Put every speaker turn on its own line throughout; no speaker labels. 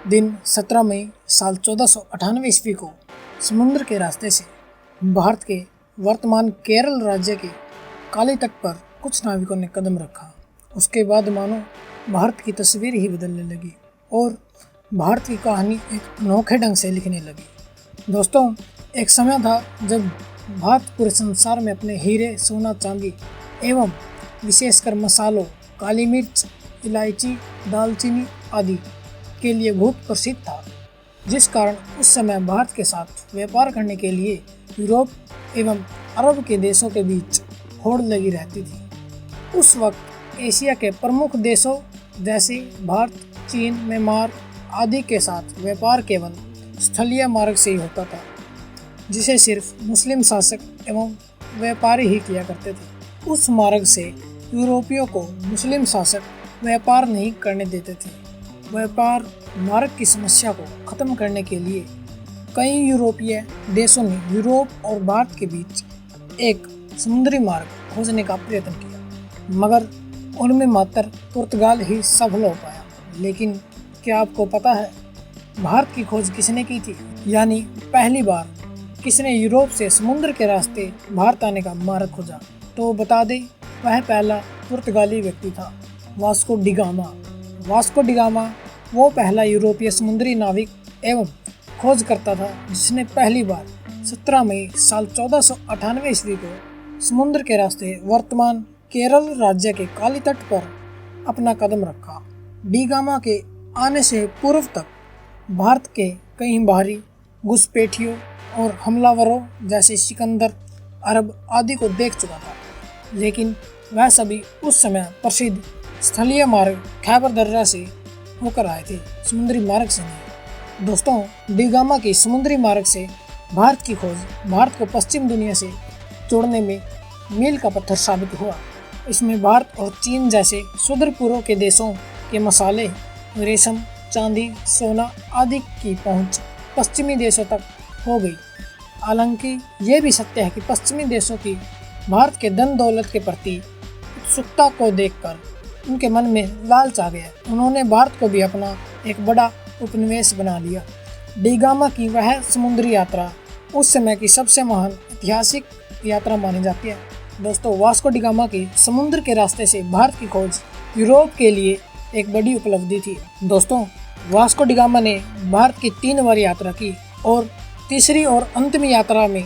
दिन 17 मई साल 1498 ईस्वी को समुद्र के रास्ते से भारत के वर्तमान केरल राज्य के काली तट पर कुछ नाविकों ने कदम रखा। उसके बाद मानो भारत की तस्वीर ही बदलने लगी और भारत की कहानी एक अनोखे ढंग से लिखने लगी। दोस्तों, एक समय था जब भारत पूरे संसार में अपने हीरे, सोना, चांदी एवं विशेषकर मसालों, काली मिर्च, इलायची, दालचीनी आदि के लिए बहुत प्रसिद्ध था, जिस कारण उस समय भारत के साथ व्यापार करने के लिए यूरोप एवं अरब के देशों के बीच होड़ लगी रहती थी। उस वक्त एशिया के प्रमुख देशों जैसे भारत, चीन, म्यांमार आदि के साथ व्यापार केवल स्थलीय मार्ग से ही होता था, जिसे सिर्फ मुस्लिम शासक एवं व्यापारी ही किया करते थे। उस मार्ग से यूरोपियों को मुस्लिम शासक व्यापार नहीं करने देते थे। व्यापार मार्ग की समस्या को खत्म करने के लिए कई यूरोपीय देशों ने यूरोप और भारत के बीच एक समुद्री मार्ग खोजने का प्रयत्न किया, मगर उनमें मात्र पुर्तगाल ही सफल हो पाया। लेकिन क्या आपको पता है भारत की खोज किसने की थी? यानी पहली बार किसने यूरोप से समुद्र के रास्ते भारत आने का मार्ग खोजा? तो बता दें, वह पहला पुर्तगाली व्यक्ति था, Vasco D gamma. Vasco D gamma वो पहला यूरोपीय समुद्री नाविक एवं खोजकर्ता था जिसने पहली बार 17 मई साल 1498 ईस्वी को समुद्र के रास्ते वर्तमान केरल राज्य के काली तट पर अपना कदम रखा। डी गामा के आने से पूर्व तक भारत के कई बाहरी घुसपैठियों और हमलावरों जैसे सिकंदर, अरब आदि को देख चुका था, लेकिन वह सभी उस समय प्रसिद्ध स्थलीय मार्ग खैबर दर्रा से होकर आए थे, समुद्री मार्ग से नहीं। दोस्तों, डी गामा की समुद्री मार्ग से भारत की खोज भारत को पश्चिम दुनिया से जोड़ने में मील का पत्थर साबित हुआ। इसमें भारत और चीन जैसे सुदूर पूर्व के देशों के मसाले, रेशम, चांदी, सोना आदि की पहुंच पश्चिमी देशों तक हो गई। हालांकि ये भी सत्य है कि पश्चिमी देशों की भारत के धन दौलत के प्रति उत्सुकता को देखकर उनके मन में लालच आ गया। उन्होंने भारत को भी अपना एक बड़ा उपनिवेश बना लिया। डी गामा की वह समुद्री यात्रा उस समय की सबसे महान ऐतिहासिक यात्रा मानी जाती है। दोस्तों, वास्को डी गामा की समुद्र के रास्ते से भारत की खोज यूरोप के लिए एक बड़ी उपलब्धि थी। दोस्तों, वास्को डी गामा ने भारत की 3 बार यात्रा की और तीसरी और अंतिम यात्रा में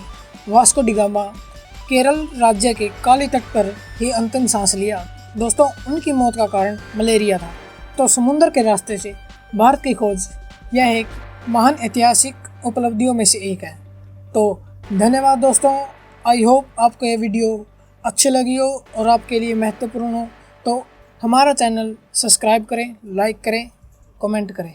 वास्को डी गामा केरल राज्य के काली तट पर ही अंतिम सांस लिया। दोस्तों, उनकी मौत का कारण मलेरिया था। तो समुद्र के रास्ते से भारत की खोज यह एक महान ऐतिहासिक उपलब्धियों में से एक है। तो धन्यवाद दोस्तों। आई होप आपको ये वीडियो अच्छी लगी हो और आपके लिए महत्वपूर्ण हो। तो हमारा चैनल सब्सक्राइब करें, लाइक करें, कमेंट करें।